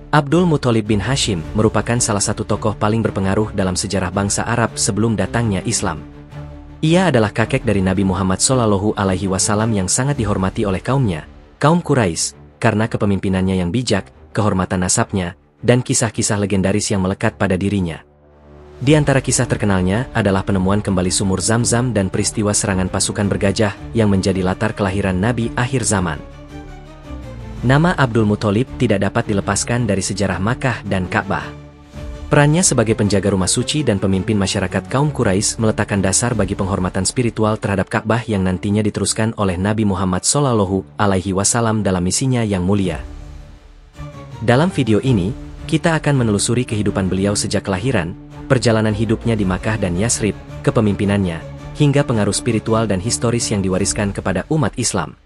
Abdul Muthalib bin Hashim merupakan salah satu tokoh paling berpengaruh dalam sejarah bangsa Arab sebelum datangnya Islam. Ia adalah kakek dari Nabi Muhammad SAW yang sangat dihormati oleh kaumnya, kaum Quraisy, karena kepemimpinannya yang bijak, kehormatan nasabnya, dan kisah-kisah legendaris yang melekat pada dirinya. Di antara kisah terkenalnya adalah penemuan kembali sumur Zam-Zam dan peristiwa serangan pasukan bergajah yang menjadi latar kelahiran Nabi akhir zaman. Nama Abdul Muthalib tidak dapat dilepaskan dari sejarah Makkah dan Ka'bah. Perannya sebagai penjaga rumah suci dan pemimpin masyarakat kaum Quraisy meletakkan dasar bagi penghormatan spiritual terhadap Ka'bah yang nantinya diteruskan oleh Nabi Muhammad SAW dalam misinya yang mulia. Dalam video ini, kita akan menelusuri kehidupan beliau sejak kelahiran, perjalanan hidupnya di Makkah dan Yasrib, kepemimpinannya, hingga pengaruh spiritual dan historis yang diwariskan kepada umat Islam.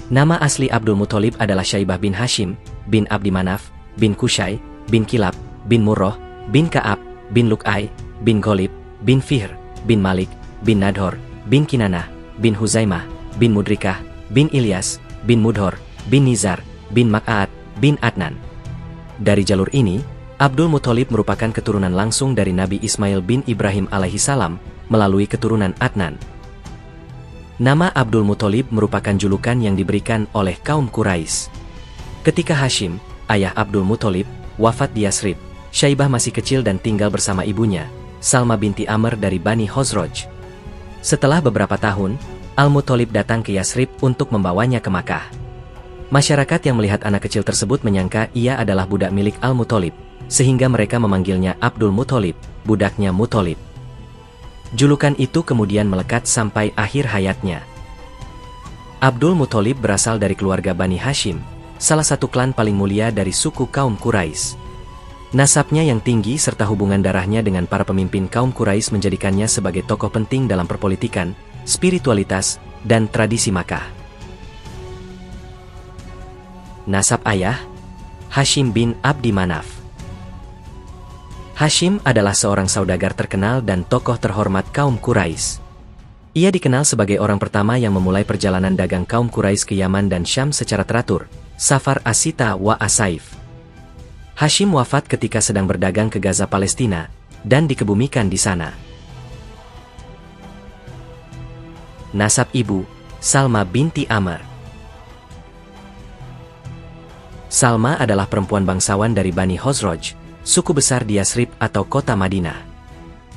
Nama asli Abdul Muthalib adalah Syaibah bin Hashim, bin Abdi Manaf, bin Qusay, bin Kilab, bin Murrah, bin Ka'ab, bin Luqay, bin Ghalib, bin Fihr, bin Malik, bin Nadhor, bin Kinanah, bin Huzaimah, bin Mudrikah, bin Ilyas, bin Mudhor, bin Nizar, bin Mak'at, bin Adnan. Dari jalur ini, Abdul Muthalib merupakan keturunan langsung dari Nabi Ismail bin Ibrahim alaihissalam melalui keturunan Adnan. Nama Abdul Muthalib merupakan julukan yang diberikan oleh kaum Quraisy. Ketika Hashim, ayah Abdul Muthalib, wafat di Yasrib, Syaibah masih kecil dan tinggal bersama ibunya, Salma binti Amr dari Bani Khazraj. Setelah beberapa tahun, Al-Muthalib datang ke Yasrib untuk membawanya ke Makkah. Masyarakat yang melihat anak kecil tersebut menyangka ia adalah budak milik Al-Muthalib, sehingga mereka memanggilnya Abdul Muthalib, budaknya Muthalib. Julukan itu kemudian melekat sampai akhir hayatnya. Abdul Muthalib berasal dari keluarga Bani Hashim, salah satu klan paling mulia dari suku kaum Quraisy. Nasabnya yang tinggi serta hubungan darahnya dengan para pemimpin kaum Quraisy menjadikannya sebagai tokoh penting dalam perpolitikan, spiritualitas, dan tradisi Makkah. Nasab ayah, Hashim bin Abdi Manaf. Hashim adalah seorang saudagar terkenal dan tokoh terhormat kaum Quraisy. Ia dikenal sebagai orang pertama yang memulai perjalanan dagang kaum Quraisy ke Yaman dan Syam secara teratur, Safar As-Sita wa As-Saif. Hashim wafat ketika sedang berdagang ke Gaza, Palestina, dan dikebumikan di sana. Nasab ibu, Salma binti Amr. Salma adalah perempuan bangsawan dari Bani Khazraj, suku besar di Yasrib atau kota Madinah.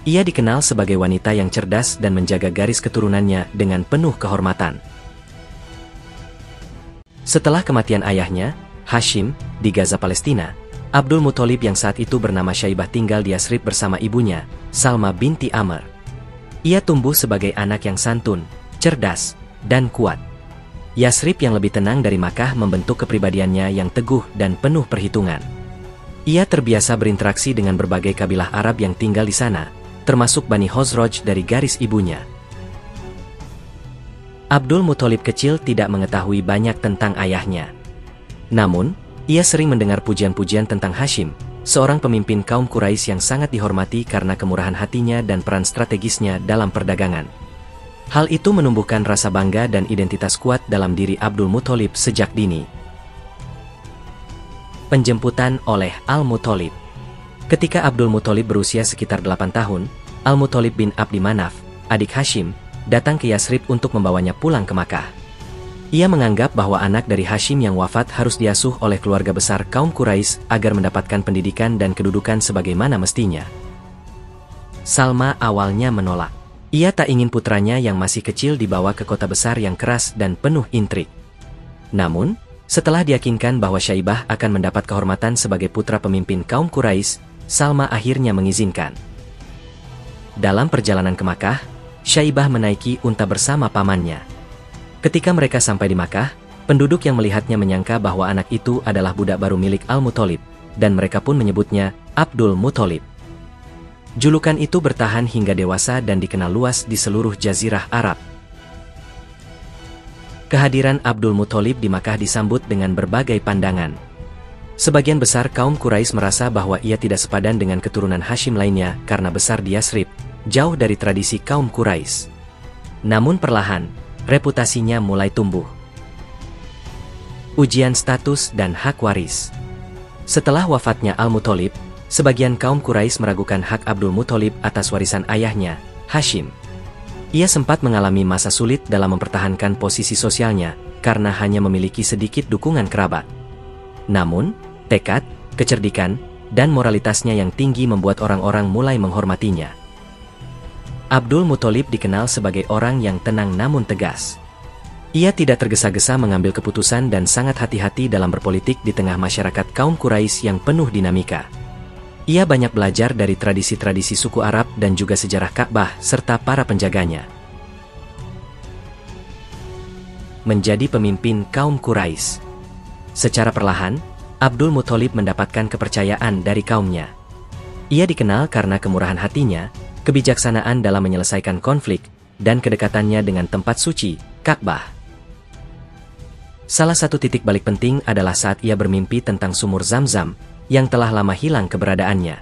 Ia dikenal sebagai wanita yang cerdas dan menjaga garis keturunannya dengan penuh kehormatan. Setelah kematian ayahnya, Hashim, di Gaza, Palestina, Abdul Muthalib yang saat itu bernama Syaibah tinggal di Yasrib bersama ibunya, Salma binti Amr. Ia tumbuh sebagai anak yang santun, cerdas, dan kuat. Yasrib yang lebih tenang dari Makkah membentuk kepribadiannya yang teguh dan penuh perhitungan. Ia terbiasa berinteraksi dengan berbagai kabilah Arab yang tinggal di sana, termasuk Bani Khazraj dari garis ibunya. Abdul Muthalib kecil tidak mengetahui banyak tentang ayahnya. Namun, ia sering mendengar pujian-pujian tentang Hashim, seorang pemimpin kaum Quraisy yang sangat dihormati karena kemurahan hatinya dan peran strategisnya dalam perdagangan. Hal itu menumbuhkan rasa bangga dan identitas kuat dalam diri Abdul Muthalib sejak dini. Penjemputan oleh Al-Muthalib. Ketika Abdul Muthalib berusia sekitar 8 tahun, Al-Muthalib bin Abdi Manaf, adik Hashim, datang ke Yasrib untuk membawanya pulang ke Makkah. Ia menganggap bahwa anak dari Hashim yang wafat harus diasuh oleh keluarga besar kaum Quraisy agar mendapatkan pendidikan dan kedudukan sebagaimana mestinya. Salma awalnya menolak. Ia tak ingin putranya yang masih kecil dibawa ke kota besar yang keras dan penuh intrik. Namun, setelah diyakinkan bahwa Syaibah akan mendapat kehormatan sebagai putra pemimpin kaum Quraisy, Salma akhirnya mengizinkan. Dalam perjalanan ke Makkah, Syaibah menaiki unta bersama pamannya. Ketika mereka sampai di Makkah, penduduk yang melihatnya menyangka bahwa anak itu adalah budak baru milik Al-Muthalib, dan mereka pun menyebutnya Abdul Muthalib. Julukan itu bertahan hingga dewasa dan dikenal luas di seluruh Jazirah Arab. Kehadiran Abdul Muthalib di Makkah disambut dengan berbagai pandangan. Sebagian besar kaum Quraisy merasa bahwa ia tidak sepadan dengan keturunan Hashim lainnya karena besar di Yasrib, jauh dari tradisi kaum Quraisy. Namun perlahan, reputasinya mulai tumbuh. Ujian status dan hak waris. Setelah wafatnya Al-Muthalib, sebagian kaum Quraisy meragukan hak Abdul Muthalib atas warisan ayahnya, Hashim. Ia sempat mengalami masa sulit dalam mempertahankan posisi sosialnya, karena hanya memiliki sedikit dukungan kerabat. Namun, tekad, kecerdikan, dan moralitasnya yang tinggi membuat orang-orang mulai menghormatinya. Abdul Muthalib dikenal sebagai orang yang tenang namun tegas. Ia tidak tergesa-gesa mengambil keputusan dan sangat hati-hati dalam berpolitik di tengah masyarakat kaum Quraisy yang penuh dinamika. Ia banyak belajar dari tradisi-tradisi suku Arab dan juga sejarah Ka'bah serta para penjaganya. Menjadi pemimpin kaum Quraisy. Secara perlahan, Abdul Muthalib mendapatkan kepercayaan dari kaumnya. Ia dikenal karena kemurahan hatinya, kebijaksanaan dalam menyelesaikan konflik, dan kedekatannya dengan tempat suci, Ka'bah. Salah satu titik balik penting adalah saat ia bermimpi tentang sumur Zam-Zam, yang telah lama hilang keberadaannya.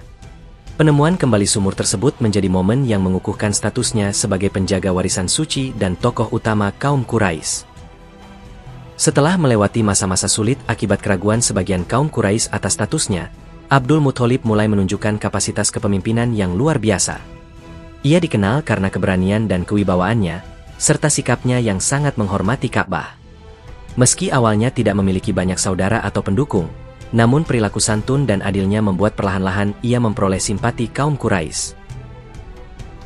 Penemuan kembali sumur tersebut menjadi momen yang mengukuhkan statusnya sebagai penjaga warisan suci dan tokoh utama kaum Quraisy. Setelah melewati masa-masa sulit akibat keraguan sebagian kaum Quraisy atas statusnya, Abdul Muthalib mulai menunjukkan kapasitas kepemimpinan yang luar biasa. Ia dikenal karena keberanian dan kewibawaannya, serta sikapnya yang sangat menghormati Ka'bah. Meski awalnya tidak memiliki banyak saudara atau pendukung, namun perilaku santun dan adilnya membuat perlahan-lahan ia memperoleh simpati kaum Quraisy.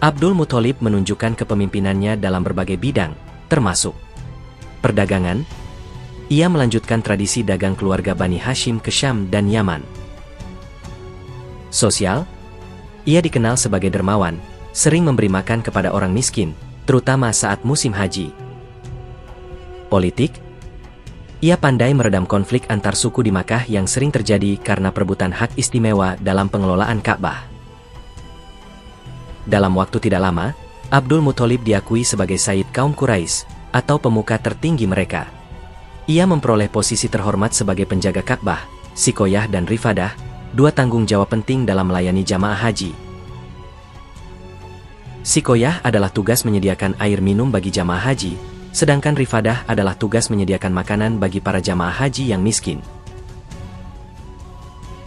Abdul Muthalib menunjukkan kepemimpinannya dalam berbagai bidang, termasuk perdagangan. Ia melanjutkan tradisi dagang keluarga Bani Hashim ke Syam dan Yaman. Sosial, ia dikenal sebagai dermawan, sering memberi makan kepada orang miskin, terutama saat musim haji. Politik, ia pandai meredam konflik antar suku di Makkah yang sering terjadi karena perebutan hak istimewa dalam pengelolaan Ka'bah. Dalam waktu tidak lama, Abdul Muthalib diakui sebagai Sayyid kaum Quraisy, atau pemuka tertinggi mereka. Ia memperoleh posisi terhormat sebagai penjaga Ka'bah, Sikoyah dan Rifadah, dua tanggung jawab penting dalam melayani jamaah haji. Sikoyah adalah tugas menyediakan air minum bagi jamaah haji, sedangkan Rifadah adalah tugas menyediakan makanan bagi para jamaah haji yang miskin.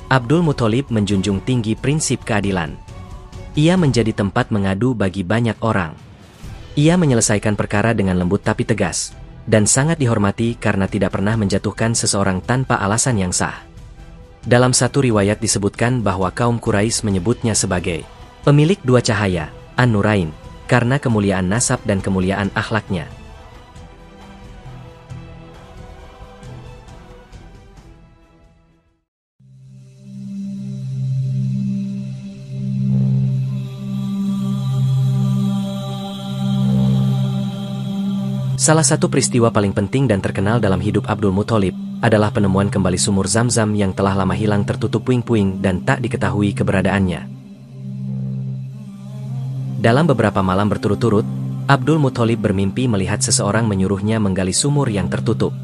Abdul Muthalib menjunjung tinggi prinsip keadilan. Ia menjadi tempat mengadu bagi banyak orang. Ia menyelesaikan perkara dengan lembut tapi tegas, dan sangat dihormati karena tidak pernah menjatuhkan seseorang tanpa alasan yang sah. Dalam satu riwayat disebutkan bahwa kaum Quraisy menyebutnya sebagai pemilik dua cahaya, An-Nurain, karena kemuliaan nasab dan kemuliaan akhlaknya. Salah satu peristiwa paling penting dan terkenal dalam hidup Abdul Muthalib adalah penemuan kembali sumur Zam-Zam yang telah lama hilang tertutup puing-puing dan tak diketahui keberadaannya. Dalam beberapa malam berturut-turut, Abdul Muthalib bermimpi melihat seseorang menyuruhnya menggali sumur yang tertutup.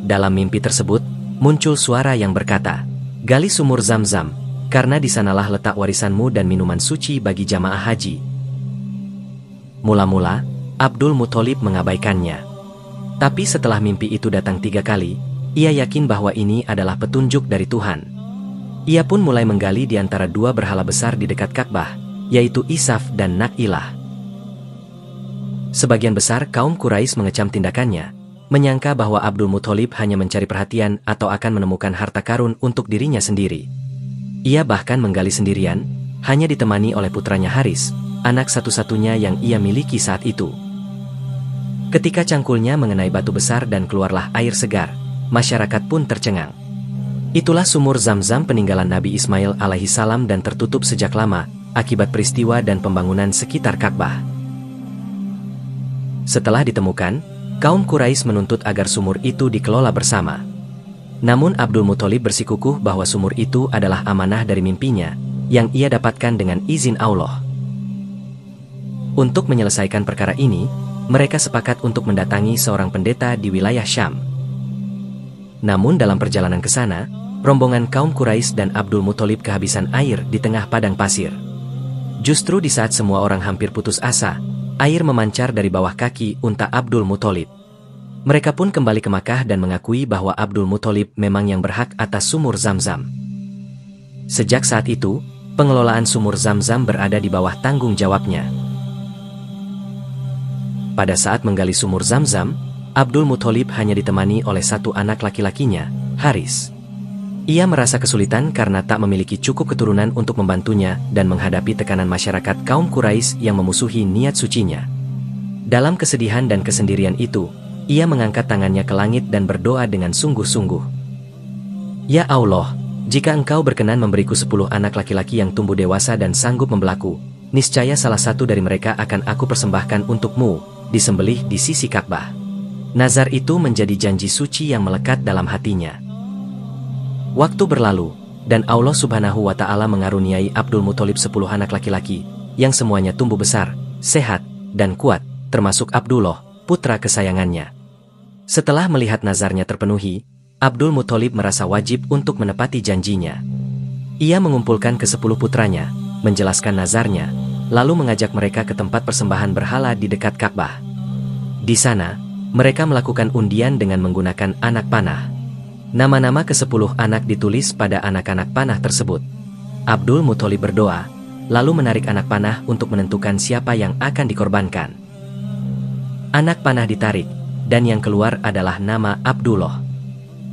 Dalam mimpi tersebut, muncul suara yang berkata, "Gali sumur Zam-Zam, karena di sanalah letak warisanmu dan minuman suci bagi jamaah haji." Mula-mula, Abdul Muthalib mengabaikannya. Tapi setelah mimpi itu datang 3 kali, ia yakin bahwa ini adalah petunjuk dari Tuhan. Ia pun mulai menggali di antara 2 berhala besar di dekat Ka'bah, yaitu Isaf dan Na'ilah. Sebagian besar kaum Quraisy mengecam tindakannya, menyangka bahwa Abdul Muthalib hanya mencari perhatian atau akan menemukan harta karun untuk dirinya sendiri. Ia bahkan menggali sendirian, hanya ditemani oleh putranya Haris, anak satu-satunya yang ia miliki saat itu. Ketika cangkulnya mengenai batu besar dan keluarlah air segar, masyarakat pun tercengang. Itulah sumur Zam-Zam peninggalan Nabi Ismail alaihi salam dan tertutup sejak lama, akibat peristiwa dan pembangunan sekitar Ka'bah. Setelah ditemukan, kaum Quraisy menuntut agar sumur itu dikelola bersama. Namun Abdul Muthalib bersikukuh bahwa sumur itu adalah amanah dari mimpinya, yang ia dapatkan dengan izin Allah. Untuk menyelesaikan perkara ini, mereka sepakat untuk mendatangi seorang pendeta di wilayah Syam. Namun dalam perjalanan ke sana, rombongan kaum Quraisy dan Abdul Muthalib kehabisan air di tengah padang pasir. Justru di saat semua orang hampir putus asa, air memancar dari bawah kaki unta Abdul Muthalib. Mereka pun kembali ke Makkah dan mengakui bahwa Abdul Muthalib memang yang berhak atas sumur Zamzam. Sejak saat itu, pengelolaan sumur Zamzam berada di bawah tanggung jawabnya. Pada saat menggali sumur Zamzam, Abdul Muthalib hanya ditemani oleh satu anak laki-lakinya, Haris. Ia merasa kesulitan karena tak memiliki cukup keturunan untuk membantunya dan menghadapi tekanan masyarakat kaum Quraisy yang memusuhi niat sucinya. Dalam kesedihan dan kesendirian itu, ia mengangkat tangannya ke langit dan berdoa dengan sungguh-sungguh. Ya Allah, jika Engkau berkenan memberiku 10 anak laki-laki yang tumbuh dewasa dan sanggup membelaku, niscaya salah satu dari mereka akan aku persembahkan untukmu, disembelih di sisi Ka'bah. Nazar itu menjadi janji suci yang melekat dalam hatinya. Waktu berlalu, dan Allah Subhanahu wa Ta'ala mengaruniai Abdul Muthalib 10 anak laki-laki, yang semuanya tumbuh besar, sehat, dan kuat, termasuk Abdullah, putra kesayangannya. Setelah melihat nazarnya terpenuhi, Abdul Muthalib merasa wajib untuk menepati janjinya. Ia mengumpulkan ke-10 putranya, menjelaskan nazarnya, lalu mengajak mereka ke tempat persembahan berhala di dekat Ka'bah. Di sana, mereka melakukan undian dengan menggunakan anak panah. Nama-nama ke-10 anak ditulis pada anak-anak panah tersebut. Abdul Muthalib berdoa, lalu menarik anak panah untuk menentukan siapa yang akan dikorbankan. Anak panah ditarik, dan yang keluar adalah nama Abdullah.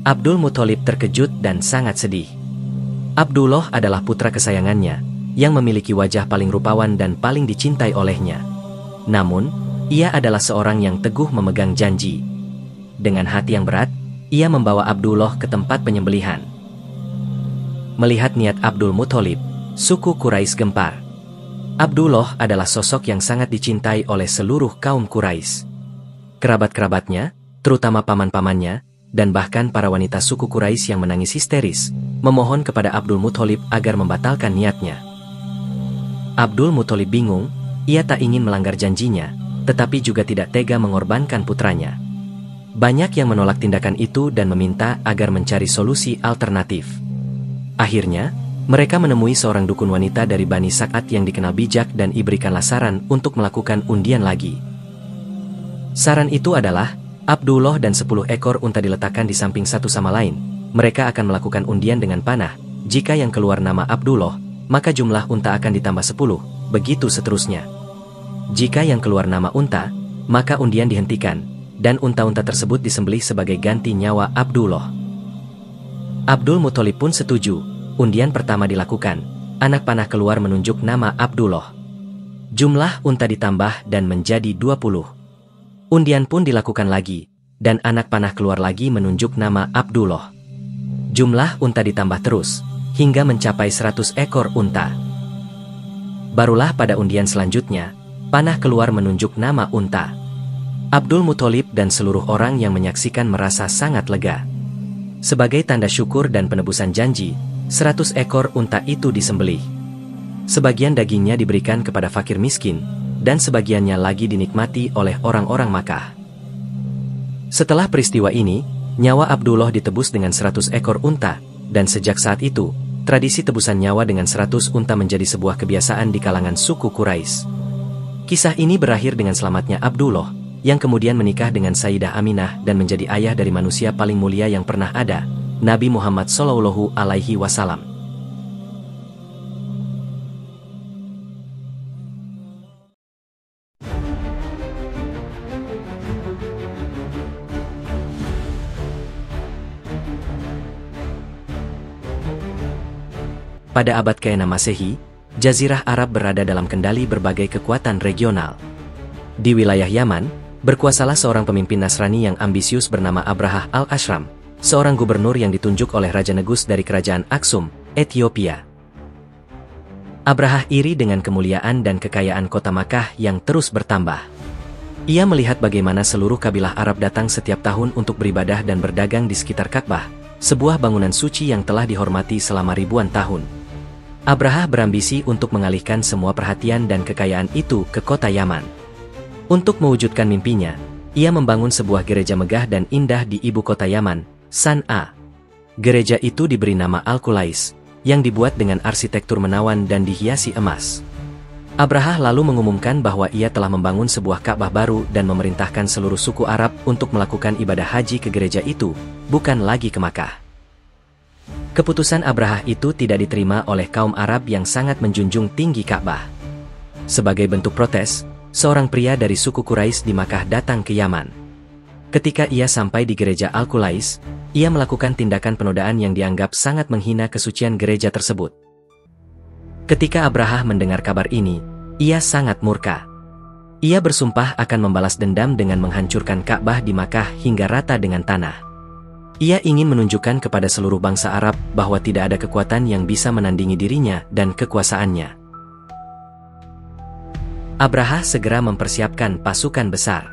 Abdul Muthalib terkejut dan sangat sedih. Abdullah adalah putra kesayangannya, yang memiliki wajah paling rupawan dan paling dicintai olehnya. Namun, ia adalah seorang yang teguh memegang janji. Dengan hati yang berat, ia membawa Abdullah ke tempat penyembelihan. Melihat niat Abdul Muthalib, suku Quraisy gempar. Abdullah adalah sosok yang sangat dicintai oleh seluruh kaum Quraisy. Kerabat-kerabatnya, terutama paman-pamannya, dan bahkan para wanita suku Quraisy yang menangis histeris, memohon kepada Abdul Muthalib agar membatalkan niatnya. Abdul Muthalib bingung, ia tak ingin melanggar janjinya, tetapi juga tidak tega mengorbankan putranya. Banyak yang menolak tindakan itu dan meminta agar mencari solusi alternatif. Akhirnya, mereka menemui seorang dukun wanita dari Bani Sa'ad yang dikenal bijak dan diberikanlah saran untuk melakukan undian lagi. Saran itu adalah, Abdullah dan 10 ekor unta diletakkan di samping satu sama lain. Mereka akan melakukan undian dengan panah. Jika yang keluar nama Abdullah, maka jumlah unta akan ditambah 10, begitu seterusnya. Jika yang keluar nama unta, maka undian dihentikan, dan unta-unta tersebut disembelih sebagai ganti nyawa Abdullah. Abdul Muthalib pun setuju, undian pertama dilakukan, anak panah keluar menunjuk nama Abdullah. Jumlah unta ditambah dan menjadi 20. Undian pun dilakukan lagi, dan anak panah keluar lagi menunjuk nama Abdullah. Jumlah unta ditambah terus, hingga mencapai 100 ekor unta. Barulah pada undian selanjutnya, panah keluar menunjuk nama unta. Abdul Muthalib dan seluruh orang yang menyaksikan merasa sangat lega. Sebagai tanda syukur dan penebusan janji, 100 ekor unta itu disembelih. Sebagian dagingnya diberikan kepada fakir miskin, dan sebagiannya lagi dinikmati oleh orang-orang Makkah. Setelah peristiwa ini, nyawa Abdullah ditebus dengan 100 ekor unta, dan sejak saat itu, tradisi tebusan nyawa dengan 100 unta menjadi sebuah kebiasaan di kalangan suku Quraisy. Kisah ini berakhir dengan selamatnya Abdullah, yang kemudian menikah dengan Sayyidah Aminah dan menjadi ayah dari manusia paling mulia yang pernah ada, Nabi Muhammad SAW. Pada abad ke-6 Masehi, Jazirah Arab berada dalam kendali berbagai kekuatan regional. Di wilayah Yaman, berkuasalah seorang pemimpin Nasrani yang ambisius bernama Abrahah al-Ashram, seorang gubernur yang ditunjuk oleh Raja Negus dari kerajaan Aksum, Ethiopia. Abrahah iri dengan kemuliaan dan kekayaan kota Makkah yang terus bertambah. Ia melihat bagaimana seluruh kabilah Arab datang setiap tahun untuk beribadah dan berdagang di sekitar Ka'bah, sebuah bangunan suci yang telah dihormati selama ribuan tahun. Abraha berambisi untuk mengalihkan semua perhatian dan kekayaan itu ke kota Yaman. Untuk mewujudkan mimpinya, ia membangun sebuah gereja megah dan indah di ibu kota Yaman, San'a. Gereja itu diberi nama Al-Qulais, yang dibuat dengan arsitektur menawan dan dihiasi emas. Abraha lalu mengumumkan bahwa ia telah membangun sebuah Ka'bah baru dan memerintahkan seluruh suku Arab untuk melakukan ibadah haji ke gereja itu, bukan lagi ke Makkah. Keputusan Abraha itu tidak diterima oleh kaum Arab yang sangat menjunjung tinggi Ka'bah. Sebagai bentuk protes, seorang pria dari suku Quraisy di Makkah datang ke Yaman. Ketika ia sampai di gereja Al-Qulais, ia melakukan tindakan penodaan yang dianggap sangat menghina kesucian gereja tersebut. Ketika Abraha mendengar kabar ini, ia sangat murka. Ia bersumpah akan membalas dendam dengan menghancurkan Ka'bah di Makkah hingga rata dengan tanah. Ia ingin menunjukkan kepada seluruh bangsa Arab bahwa tidak ada kekuatan yang bisa menandingi dirinya dan kekuasaannya. Abraha segera mempersiapkan pasukan besar.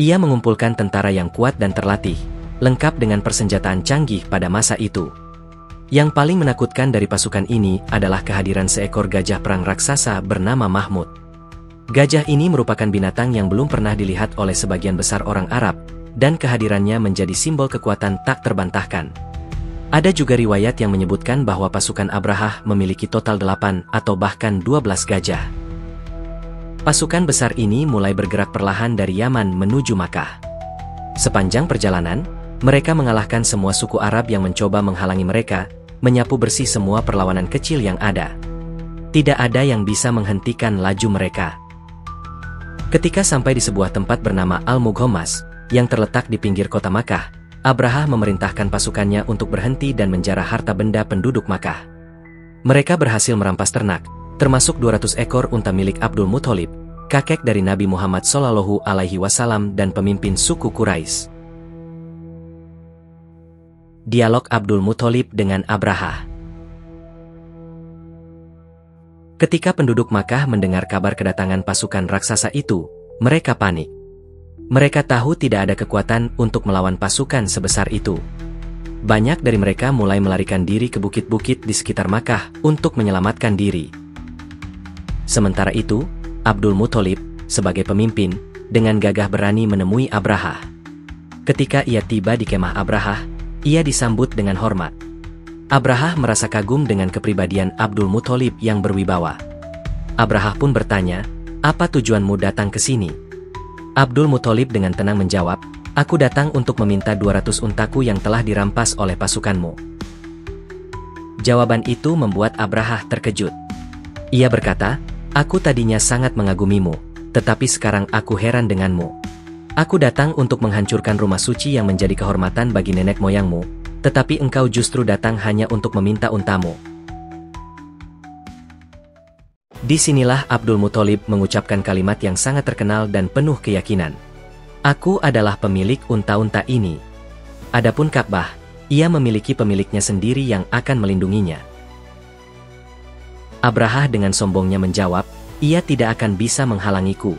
Ia mengumpulkan tentara yang kuat dan terlatih, lengkap dengan persenjataan canggih pada masa itu. Yang paling menakutkan dari pasukan ini adalah kehadiran seekor gajah perang raksasa bernama Mahmud. Gajah ini merupakan binatang yang belum pernah dilihat oleh sebagian besar orang Arab, dan kehadirannya menjadi simbol kekuatan tak terbantahkan. Ada juga riwayat yang menyebutkan bahwa pasukan Abraha memiliki total 8 atau bahkan 12 gajah. Pasukan besar ini mulai bergerak perlahan dari Yaman menuju Makkah. Sepanjang perjalanan, mereka mengalahkan semua suku Arab yang mencoba menghalangi mereka, menyapu bersih semua perlawanan kecil yang ada. Tidak ada yang bisa menghentikan laju mereka. Ketika sampai di sebuah tempat bernama Al-Mughommas, yang terletak di pinggir kota Makkah, Abraha memerintahkan pasukannya untuk berhenti dan menjarah harta benda penduduk Makkah. Mereka berhasil merampas ternak, termasuk 200 ekor unta milik Abdul Muthalib, kakek dari Nabi Muhammad SAW dan pemimpin suku Quraisy. Dialog Abdul Muthalib dengan Abraha. Ketika penduduk Makkah mendengar kabar kedatangan pasukan raksasa itu, mereka panik. Mereka tahu tidak ada kekuatan untuk melawan pasukan sebesar itu. Banyak dari mereka mulai melarikan diri ke bukit-bukit di sekitar Makkah untuk menyelamatkan diri. Sementara itu, Abdul Muthalib, sebagai pemimpin, dengan gagah berani menemui Abraha. Ketika ia tiba di kemah Abraha, ia disambut dengan hormat. Abraha merasa kagum dengan kepribadian Abdul Muthalib yang berwibawa. Abraha pun bertanya, "Apa tujuanmu datang ke sini?" Abdul Muthalib dengan tenang menjawab, "Aku datang untuk meminta 200 untaku yang telah dirampas oleh pasukanmu." Jawaban itu membuat Abraha terkejut. Ia berkata, "Aku tadinya sangat mengagumimu, tetapi sekarang aku heran denganmu. Aku datang untuk menghancurkan rumah suci yang menjadi kehormatan bagi nenek moyangmu, tetapi engkau justru datang hanya untuk meminta untamu." Disinilah Abdul Muthalib mengucapkan kalimat yang sangat terkenal dan penuh keyakinan. "Aku adalah pemilik unta-unta ini. Adapun Ka'bah, ia memiliki pemiliknya sendiri yang akan melindunginya." Abraha dengan sombongnya menjawab, "Ia tidak akan bisa menghalangiku."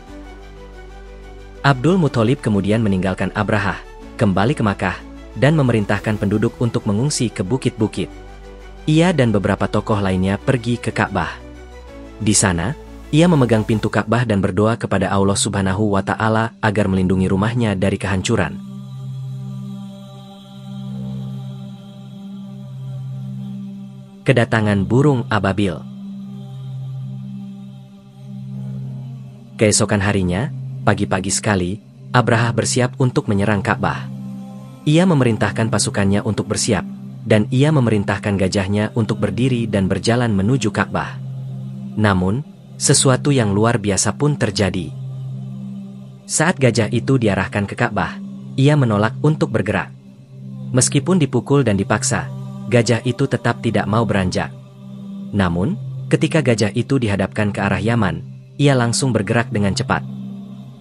Abdul Muthalib kemudian meninggalkan Abraha, kembali ke Makkah, dan memerintahkan penduduk untuk mengungsi ke bukit-bukit. Ia dan beberapa tokoh lainnya pergi ke Ka'bah. Di sana, ia memegang pintu Ka'bah dan berdoa kepada Allah Subhanahu wa Ta'ala agar melindungi rumahnya dari kehancuran. Kedatangan burung ababil. Keesokan harinya, pagi-pagi sekali, Abraha bersiap untuk menyerang Ka'bah. Ia memerintahkan pasukannya untuk bersiap, dan ia memerintahkan gajahnya untuk berdiri dan berjalan menuju Ka'bah. Namun, sesuatu yang luar biasa pun terjadi. Saat gajah itu diarahkan ke Ka'bah, ia menolak untuk bergerak. Meskipun dipukul dan dipaksa, gajah itu tetap tidak mau beranjak. Namun, ketika gajah itu dihadapkan ke arah Yaman, ia langsung bergerak dengan cepat.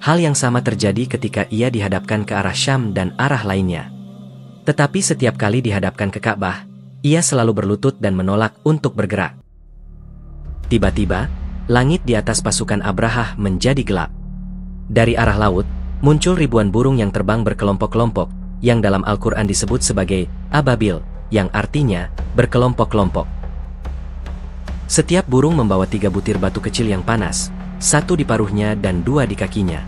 Hal yang sama terjadi ketika ia dihadapkan ke arah Syam dan arah lainnya. Tetapi setiap kali dihadapkan ke Ka'bah, ia selalu berlutut dan menolak untuk bergerak. Tiba-tiba, langit di atas pasukan Abraha menjadi gelap. Dari arah laut, muncul ribuan burung yang terbang berkelompok-kelompok, yang dalam Al-Quran disebut sebagai ababil, yang artinya berkelompok-kelompok. Setiap burung membawa 3 butir batu kecil yang panas, 1 di paruhnya dan 2 di kakinya.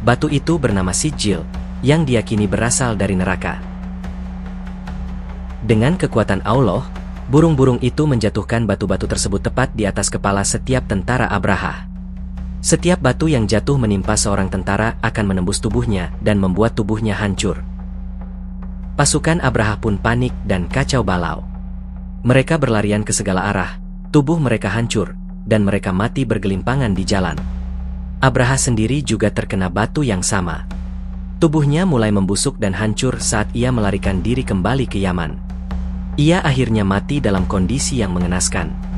Batu itu bernama Sijil, yang diyakini berasal dari neraka. Dengan kekuatan Allah, burung-burung itu menjatuhkan batu-batu tersebut tepat di atas kepala setiap tentara Abraha. Setiap batu yang jatuh menimpa seorang tentara akan menembus tubuhnya dan membuat tubuhnya hancur. Pasukan Abraha pun panik dan kacau balau. Mereka berlarian ke segala arah, tubuh mereka hancur, dan mereka mati bergelimpangan di jalan. Abraha sendiri juga terkena batu yang sama. Tubuhnya mulai membusuk dan hancur saat ia melarikan diri kembali ke Yaman. Ia akhirnya mati dalam kondisi yang mengenaskan.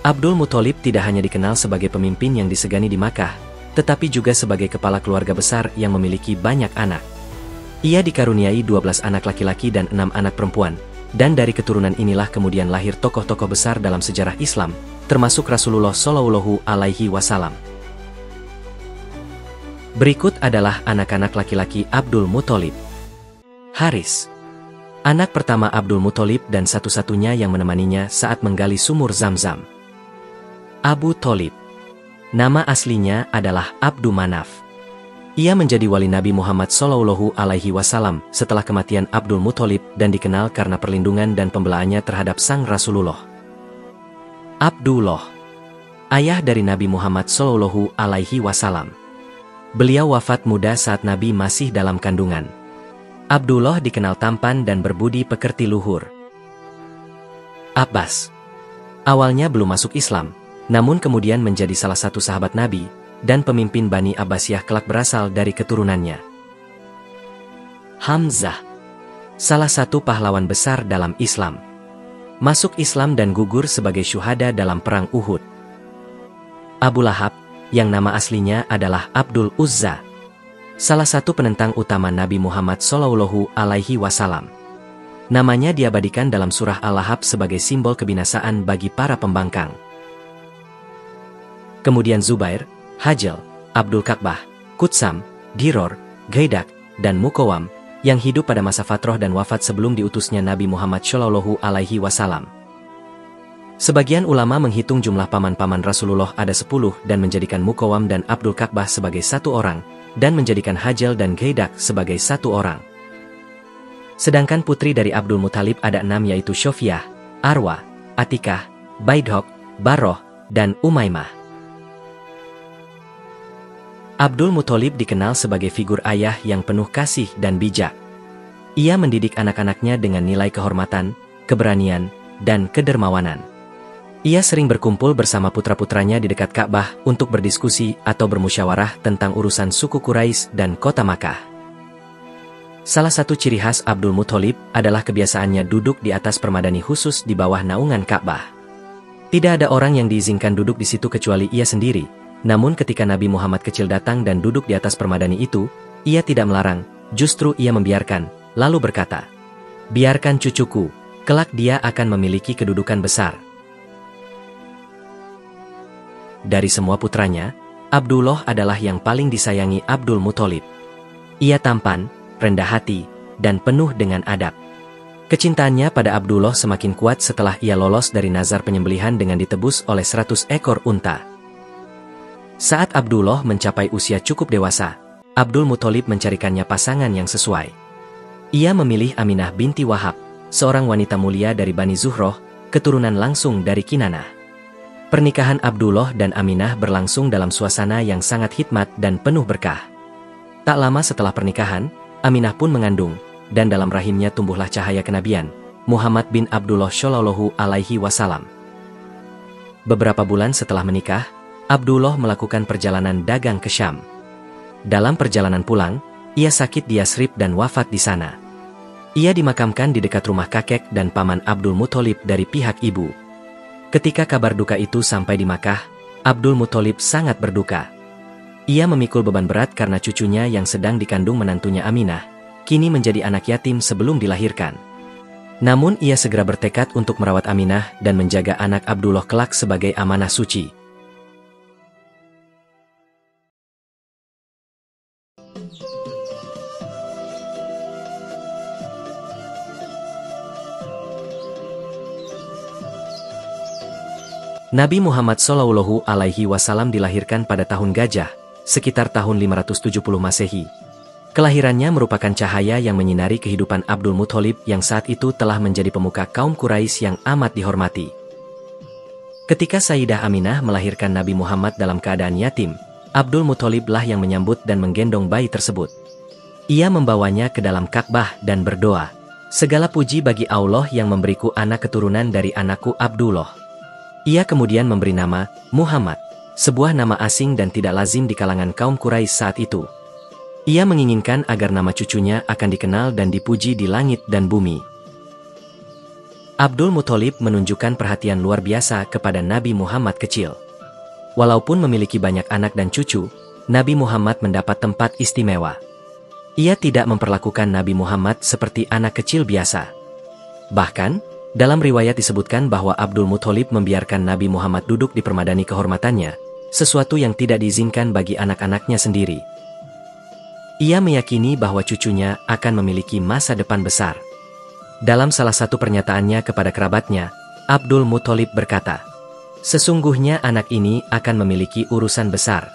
Abdul Muthalib tidak hanya dikenal sebagai pemimpin yang disegani di Makkah, tetapi juga sebagai kepala keluarga besar yang memiliki banyak anak. Ia dikaruniai 12 anak laki-laki dan 6 anak perempuan, dan dari keturunan inilah kemudian lahir tokoh-tokoh besar dalam sejarah Islam, termasuk Rasulullah Shallallahu Alaihi Wasallam. Berikut adalah anak-anak laki-laki Abdul Muthalib. Haris, anak pertama Abdul Muthalib dan satu-satunya yang menemaninya saat menggali sumur Zam-Zam. Abu Thalib, nama aslinya adalah Abdu Manaf. Ia menjadi wali Nabi Muhammad Shallallahu Alaihi Wasallam setelah kematian Abdul Muthalib dan dikenal karena perlindungan dan pembelaannya terhadap sang Rasulullah. Abdullah, ayah dari Nabi Muhammad Shallallahu Alaihi Wasallam. Beliau wafat muda saat Nabi masih dalam kandungan. Abdullah dikenal tampan dan berbudi pekerti luhur. Abbas, awalnya belum masuk Islam, namun kemudian menjadi salah satu sahabat Nabi, dan pemimpin Bani Abbasiyah kelak berasal dari keturunannya. Hamzah, salah satu pahlawan besar dalam Islam. Masuk Islam dan gugur sebagai syuhada dalam Perang Uhud. Abu Lahab, yang nama aslinya adalah Abdul Uzza, salah satu penentang utama Nabi Muhammad Shallallahu Alaihi Wasallam. Namanya diabadikan dalam surah Al-Lahab sebagai simbol kebinasaan bagi para pembangkang. Kemudian Zubair, Hajjal, Abdul Ka'bah, Qutsam, Diror, Gaidak, dan Mukawam, yang hidup pada masa fatroh dan wafat sebelum diutusnya Nabi Muhammad Shallallahu Alaihi Wasallam. Sebagian ulama menghitung jumlah paman-paman Rasulullah ada 10 dan menjadikan Mukawam dan Abdul Ka'bah sebagai 1 orang, dan menjadikan Hajjal dan Gaidak sebagai 1 orang. Sedangkan putri dari Abdul Muthalib ada 6 yaitu Sofiyah, Arwa, Atikah, Baidhok, Baroh, dan Umaymah. Abdul Muthalib dikenal sebagai figur ayah yang penuh kasih dan bijak. Ia mendidik anak-anaknya dengan nilai kehormatan, keberanian, dan kedermawanan. Ia sering berkumpul bersama putra-putranya di dekat Ka'bah untuk berdiskusi atau bermusyawarah tentang urusan suku Quraisy dan kota Makkah. Salah satu ciri khas Abdul Muthalib adalah kebiasaannya duduk di atas permadani khusus di bawah naungan Ka'bah. Tidak ada orang yang diizinkan duduk di situ kecuali ia sendiri. Namun ketika Nabi Muhammad kecil datang dan duduk di atas permadani itu, ia tidak melarang, justru ia membiarkan, lalu berkata, "Biarkan cucuku, kelak dia akan memiliki kedudukan besar." Dari semua putranya, Abdullah adalah yang paling disayangi Abdul Muthalib. Ia tampan, rendah hati, dan penuh dengan adab. Kecintaannya pada Abdullah semakin kuat setelah ia lolos dari nazar penyembelihan dengan ditebus oleh 100 ekor unta. Saat Abdullah mencapai usia cukup dewasa, Abdul Muthalib mencarikannya pasangan yang sesuai. Ia memilih Aminah binti Wahab, seorang wanita mulia dari Bani Zuhroh, keturunan langsung dari Kinanah. Pernikahan Abdullah dan Aminah berlangsung dalam suasana yang sangat hikmat dan penuh berkah. Tak lama setelah pernikahan, Aminah pun mengandung, dan dalam rahimnya tumbuhlah cahaya kenabian, Muhammad bin Abdullah Shallallahu Alaihi Wasallam. Beberapa bulan setelah menikah, Abdullah melakukan perjalanan dagang ke Syam. Dalam perjalanan pulang, ia sakit di Yasrib dan wafat di sana. Ia dimakamkan di dekat rumah kakek dan paman Abdul Muthalib dari pihak ibu. Ketika kabar duka itu sampai di Makkah, Abdul Muthalib sangat berduka. Ia memikul beban berat karena cucunya yang sedang dikandung menantunya Aminah, kini menjadi anak yatim sebelum dilahirkan. Namun ia segera bertekad untuk merawat Aminah dan menjaga anak Abdullah kelak sebagai amanah suci. Nabi Muhammad Shallallahu Alaihi Wasallam dilahirkan pada tahun Gajah, sekitar tahun 570 Masehi. Kelahirannya merupakan cahaya yang menyinari kehidupan Abdul Muthalib yang saat itu telah menjadi pemuka kaum Quraisy yang amat dihormati. Ketika Sayyidah Aminah melahirkan Nabi Muhammad dalam keadaan yatim, Abdul Muthalib lah yang menyambut dan menggendong bayi tersebut. Ia membawanya ke dalam Ka'bah dan berdoa, "Segala puji bagi Allah yang memberiku anak keturunan dari anakku Abdullah." Ia kemudian memberi nama Muhammad, sebuah nama asing dan tidak lazim di kalangan kaum Quraisy saat itu. Ia menginginkan agar nama cucunya akan dikenal dan dipuji di langit dan bumi. Abdul Muthalib menunjukkan perhatian luar biasa kepada Nabi Muhammad kecil. Walaupun memiliki banyak anak dan cucu, Nabi Muhammad mendapat tempat istimewa. Ia tidak memperlakukan Nabi Muhammad seperti anak kecil biasa. Bahkan, dalam riwayat disebutkan bahwa Abdul Muthalib membiarkan Nabi Muhammad duduk di permadani kehormatannya, sesuatu yang tidak diizinkan bagi anak-anaknya sendiri. Ia meyakini bahwa cucunya akan memiliki masa depan besar. Dalam salah satu pernyataannya kepada kerabatnya, Abdul Muthalib berkata, "Sesungguhnya anak ini akan memiliki urusan besar."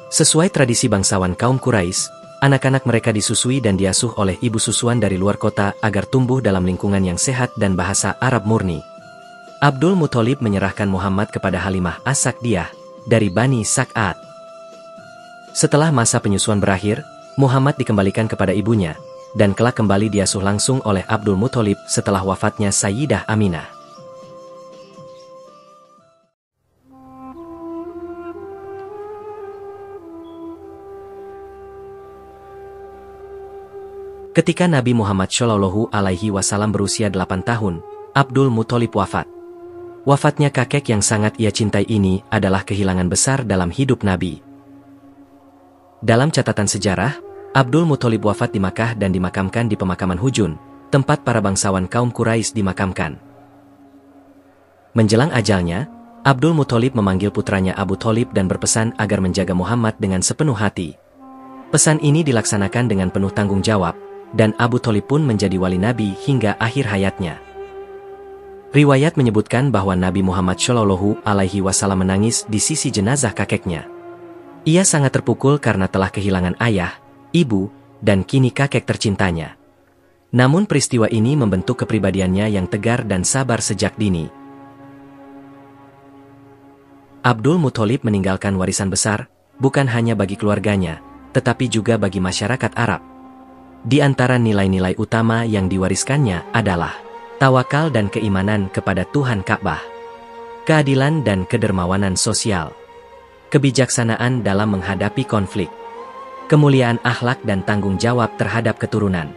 Sesuai tradisi bangsawan kaum Quraisy, anak-anak mereka disusui dan diasuh oleh ibu susuan dari luar kota agar tumbuh dalam lingkungan yang sehat dan bahasa Arab murni. Abdul Muthalib menyerahkan Muhammad kepada Halimah As-Sa'diyah dari Bani Sak'at. Setelah masa penyusuan berakhir, Muhammad dikembalikan kepada ibunya, dan kelak kembali diasuh langsung oleh Abdul Muthalib setelah wafatnya Sayyidah Aminah. Ketika Nabi Muhammad Shallallahu Alaihi Wasallam berusia 8 tahun, Abdul Muthalib wafat. Wafatnya kakek yang sangat ia cintai ini adalah kehilangan besar dalam hidup Nabi. Dalam catatan sejarah, Abdul Muthalib wafat di Makkah dan dimakamkan di pemakaman Hujun, tempat para bangsawan kaum Quraisy dimakamkan. Menjelang ajalnya, Abdul Muthalib memanggil putranya Abu Thalib dan berpesan agar menjaga Muhammad dengan sepenuh hati. Pesan ini dilaksanakan dengan penuh tanggung jawab, dan Abu Thalib pun menjadi wali Nabi hingga akhir hayatnya. Riwayat menyebutkan bahwa Nabi Muhammad Shallallahu Alaihi Wasallam menangis di sisi jenazah kakeknya. Ia sangat terpukul karena telah kehilangan ayah, ibu, dan kini kakek tercintanya. Namun peristiwa ini membentuk kepribadiannya yang tegar dan sabar sejak dini. Abdul Muthalib meninggalkan warisan besar, bukan hanya bagi keluarganya, tetapi juga bagi masyarakat Arab. Di antara nilai-nilai utama yang diwariskannya adalah tawakal dan keimanan kepada Tuhan Ka'bah, keadilan dan kedermawanan sosial, kebijaksanaan dalam menghadapi konflik, kemuliaan akhlak dan tanggung jawab terhadap keturunan.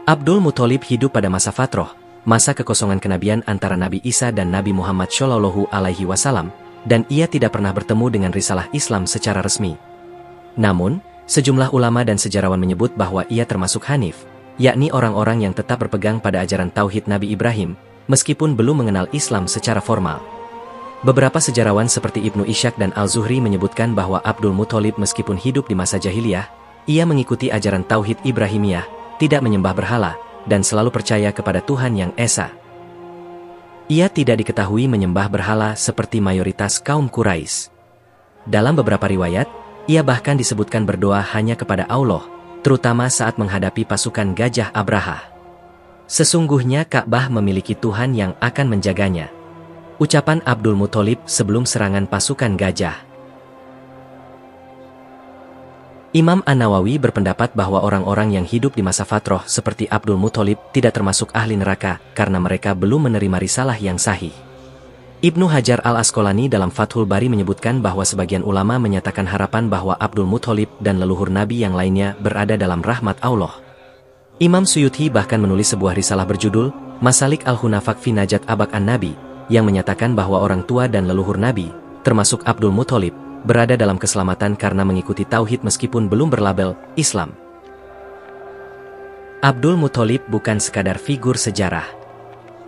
Abdul Muthalib hidup pada masa fatroh, masa kekosongan kenabian antara Nabi Isa dan Nabi Muhammad Shallallahu Alaihi Wasallam, dan ia tidak pernah bertemu dengan risalah Islam secara resmi. Namun, sejumlah ulama dan sejarawan menyebut bahwa ia termasuk Hanif, yakni orang-orang yang tetap berpegang pada ajaran Tauhid Nabi Ibrahim, meskipun belum mengenal Islam secara formal. Beberapa sejarawan seperti Ibnu Ishaq dan Al-Zuhri menyebutkan bahwa Abdul Muthalib meskipun hidup di masa jahiliyah, ia mengikuti ajaran Tauhid Ibrahimiyah, tidak menyembah berhala, dan selalu percaya kepada Tuhan Yang Esa. Ia tidak diketahui menyembah berhala seperti mayoritas kaum Quraisy. Dalam beberapa riwayat, ia bahkan disebutkan berdoa hanya kepada Allah, terutama saat menghadapi pasukan Gajah Abraha. Sesungguhnya Ka'bah memiliki Tuhan yang akan menjaganya. Ucapan Abdul Muthalib sebelum serangan pasukan Gajah. Imam An-Nawawi berpendapat bahwa orang-orang yang hidup di masa fatroh seperti Abdul Muthalib tidak termasuk ahli neraka karena mereka belum menerima risalah yang sahih. Ibnu Hajar Al-Asqalani dalam Fathul Bari menyebutkan bahwa sebagian ulama menyatakan harapan bahwa Abdul Muthalib dan leluhur Nabi yang lainnya berada dalam rahmat Allah. Imam Suyuti bahkan menulis sebuah risalah berjudul Masalik Al-Hunafaq fi Najat Abak An-Nabi, yang menyatakan bahwa orang tua dan leluhur Nabi, termasuk Abdul Muthalib, berada dalam keselamatan karena mengikuti tauhid meskipun belum berlabel Islam. Abdul Muthalib bukan sekadar figur sejarah.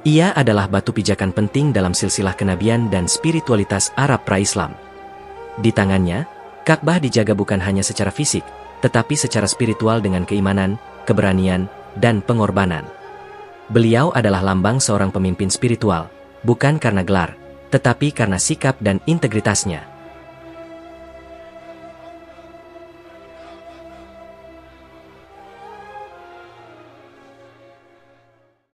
Ia adalah batu pijakan penting dalam silsilah kenabian dan spiritualitas Arab pra-Islam. Di tangannya, Ka'bah dijaga bukan hanya secara fisik, tetapi secara spiritual dengan keimanan, keberanian, dan pengorbanan. Beliau adalah lambang seorang pemimpin spiritual, bukan karena gelar, tetapi karena sikap dan integritasnya.